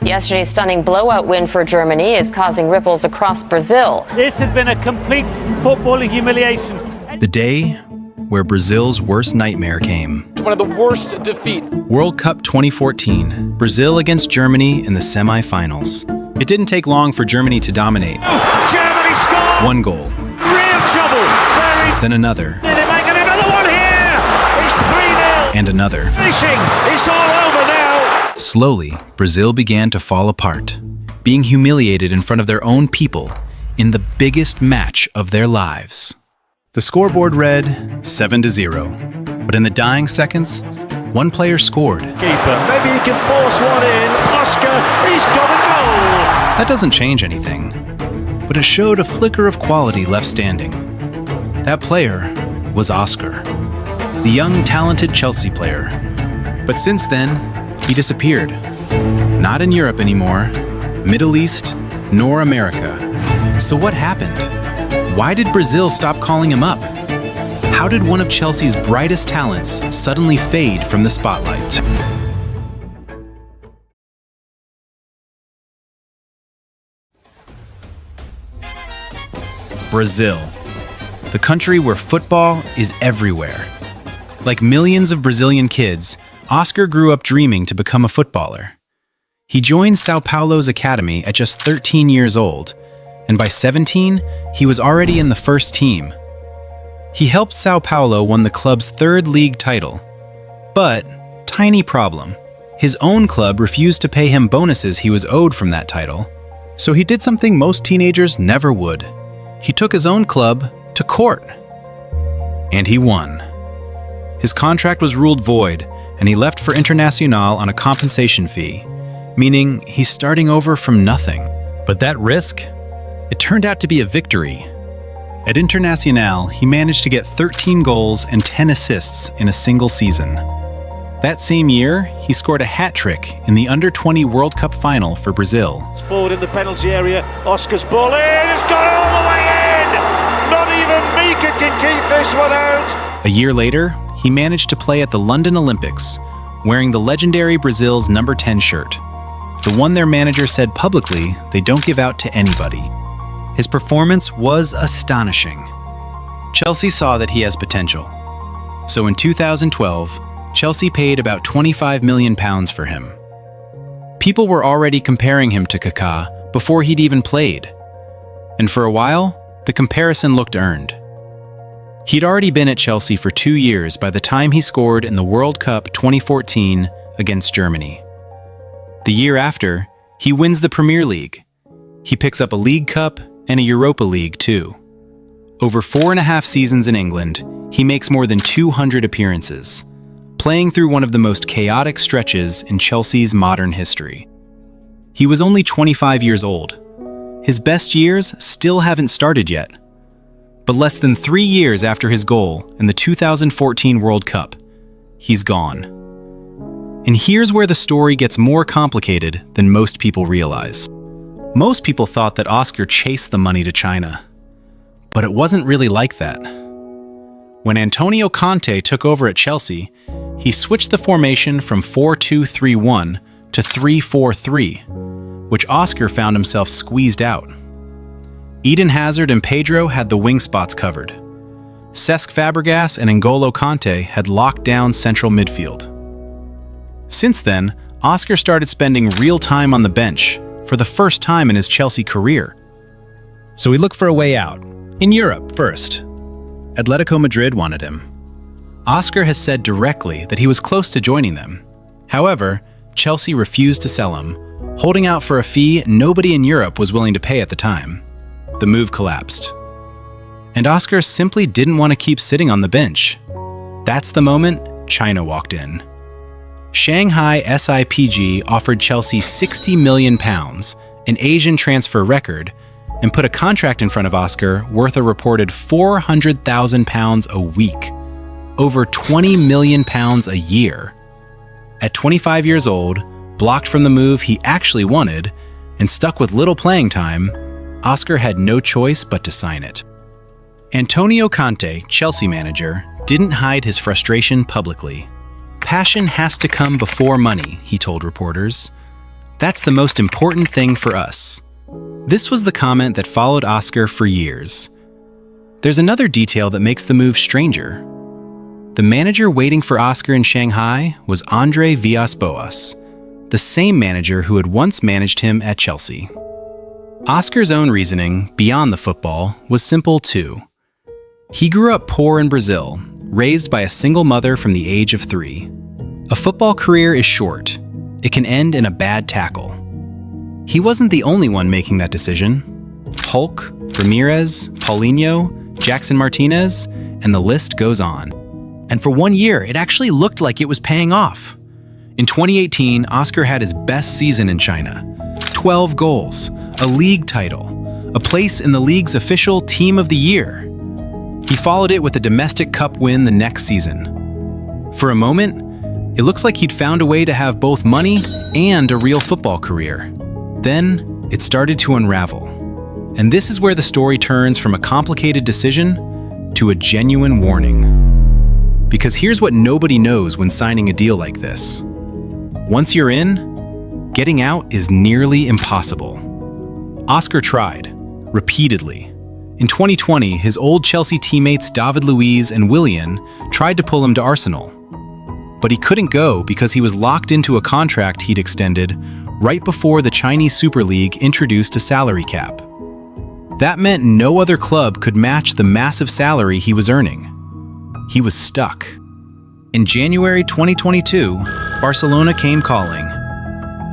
Yesterday's stunning blowout win for Germany is causing ripples across Brazil. This has been a complete footballing humiliation. The day where Brazil's worst nightmare came. One of the worst defeats. World Cup 2014, Brazil against Germany in the semi-finals. It didn't take long for Germany to dominate. Germany scored! One goal. Real trouble! Then another. They're making another one here! It's 3-0! And another. Finishing! It's all over now! Slowly, Brazil began to fall apart, being humiliated in front of their own people in the biggest match of their lives. The scoreboard read 7-0, but in the dying seconds, one player scored. Keeper, maybe he can force one in. Oscar, he's got a goal! That doesn't change anything, but it showed a flicker of quality left standing. That player was Oscar, the young, talented Chelsea player. But since then, he disappeared. Not in Europe anymore, Middle East, nor America. So what happened? Why did Brazil stop calling him up? How did one of Chelsea's brightest talents suddenly fade from the spotlight? Brazil, the country where football is everywhere. Like millions of Brazilian kids, Oscar grew up dreaming to become a footballer. He joined Sao Paulo's academy at just 13 years old, and by 17, he was already in the first team. He helped Sao Paulo win the club's third league title. But, tiny problem, his own club refused to pay him bonuses he was owed from that title. So he did something most teenagers never would. He took his own club to court. And he won. His contract was ruled void, and he left for Internacional on a compensation fee, meaning he's starting over from nothing. But that risk? It turned out to be a victory. At Internacional, he managed to get 13 goals and 10 assists in a single season. That same year, he scored a hat trick in the Under-20 World Cup final for Brazil. Forward in the penalty area, Oscar's ball in, it's gone all the way in! Not even Mika can keep this one out! A year later, he managed to play at the London Olympics, wearing the legendary Brazil's number 10 shirt, the one their manager said publicly they don't give out to anybody. His performance was astonishing. Chelsea saw that he has potential. So in 2012, Chelsea paid about £25 million for him. People were already comparing him to Kaká before he'd even played. And for a while, the comparison looked earned. He'd already been at Chelsea for 2 years by the time he scored in the World Cup 2014 against Germany. The year after, he wins the Premier League. He picks up a League Cup and a Europa League too. Over 4.5 seasons in England, he makes more than 200 appearances, playing through one of the most chaotic stretches in Chelsea's modern history. He was only 25 years old. His best years still haven't started yet. But less than 3 years after his goal in the 2014 World Cup, he's gone. And here's where the story gets more complicated than most people realize. Most people thought that Oscar chased the money to China, but it wasn't really like that. When Antonio Conte took over at Chelsea, he switched the formation from 4-2-3-1 to 3-4-3, which Oscar found himself squeezed out. Eden Hazard and Pedro had the wing spots covered. Cesc Fabregas and N'Golo Kanté had locked down central midfield. Since then, Oscar started spending real time on the bench for the first time in his Chelsea career. So he looked for a way out. In Europe first. Atletico Madrid wanted him. Oscar has said directly that he was close to joining them. However, Chelsea refused to sell him, holding out for a fee nobody in Europe was willing to pay at the time. The move collapsed. And Oscar simply didn't want to keep sitting on the bench. That's the moment China walked in. Shanghai SIPG offered Chelsea £60 million, an Asian transfer record, and put a contract in front of Oscar worth a reported £400,000 a week, over £20 million a year. At 25 years old, blocked from the move he actually wanted, and stuck with little playing time, Oscar had no choice but to sign it. Antonio Conte, Chelsea manager, didn't hide his frustration publicly. Passion has to come before money, he told reporters. That's the most important thing for us. This was the comment that followed Oscar for years. There's another detail that makes the move stranger. The manager waiting for Oscar in Shanghai was Andre Villas-Boas, the same manager who had once managed him at Chelsea. Oscar's own reasoning, beyond the football, was simple too. He grew up poor in Brazil, raised by a single mother from the age of 3. A football career is short. It can end in a bad tackle. He wasn't the only one making that decision. Hulk, Ramirez, Paulinho, Jackson Martinez, and the list goes on. And for 1 year, it actually looked like it was paying off. In 2018, Oscar had his best season in China. 12 goals, a league title, a place in the league's official Team of the Year. He followed it with a domestic cup win the next season. For a moment, it looks like he'd found a way to have both money and a real football career. Then, it started to unravel. And this is where the story turns from a complicated decision to a genuine warning. Because here's what nobody knows when signing a deal like this. Once you're in, getting out is nearly impossible. Oscar tried, repeatedly. In 2020, his old Chelsea teammates David Luiz and Willian tried to pull him to Arsenal. But he couldn't go because he was locked into a contract he'd extended right before the Chinese Super League introduced a salary cap. That meant no other club could match the massive salary he was earning. He was stuck. In January 2022, Barcelona came calling.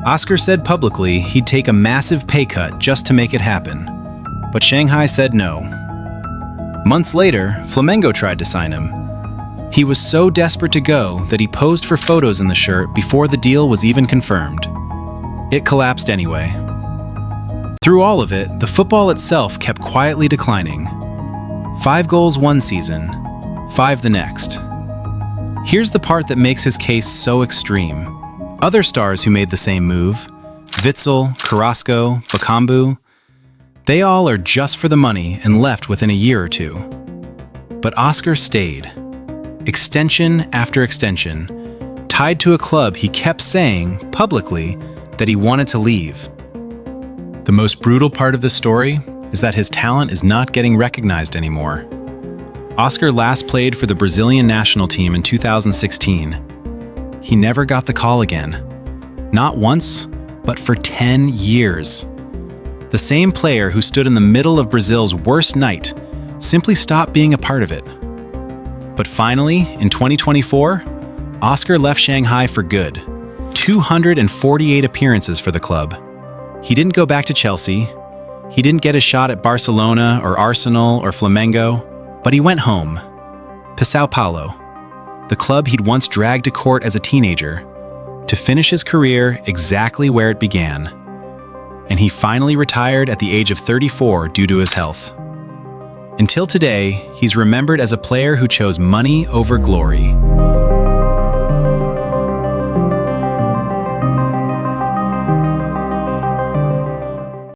Oscar said publicly he'd take a massive pay cut just to make it happen, but Shanghai said no. Months later, Flamengo tried to sign him. He was so desperate to go that he posed for photos in the shirt before the deal was even confirmed. It collapsed anyway. Through all of it, the football itself kept quietly declining. 5 goals one season, 5 the next. Here's the part that makes his case so extreme. Other stars who made the same move, Witsel, Carrasco, Bakambu, they all are just for the money and left within a year or two. But Oscar stayed. Extension after extension, tied to a club he kept saying, publicly, that he wanted to leave. The most brutal part of this story is that his talent is not getting recognized anymore. Oscar last played for the Brazilian national team in 2016. He never got the call again. Not once, but for 10 years. The same player who stood in the middle of Brazil's worst night simply stopped being a part of it. But finally, in 2024, Oscar left Shanghai for good. 248 appearances for the club. He didn't go back to Chelsea. He didn't get a shot at Barcelona or Arsenal or Flamengo. But he went home, to Sao Paulo, the club he'd once dragged to court as a teenager, to finish his career exactly where it began. And he finally retired at the age of 34 due to his health. Until today, he's remembered as a player who chose money over glory.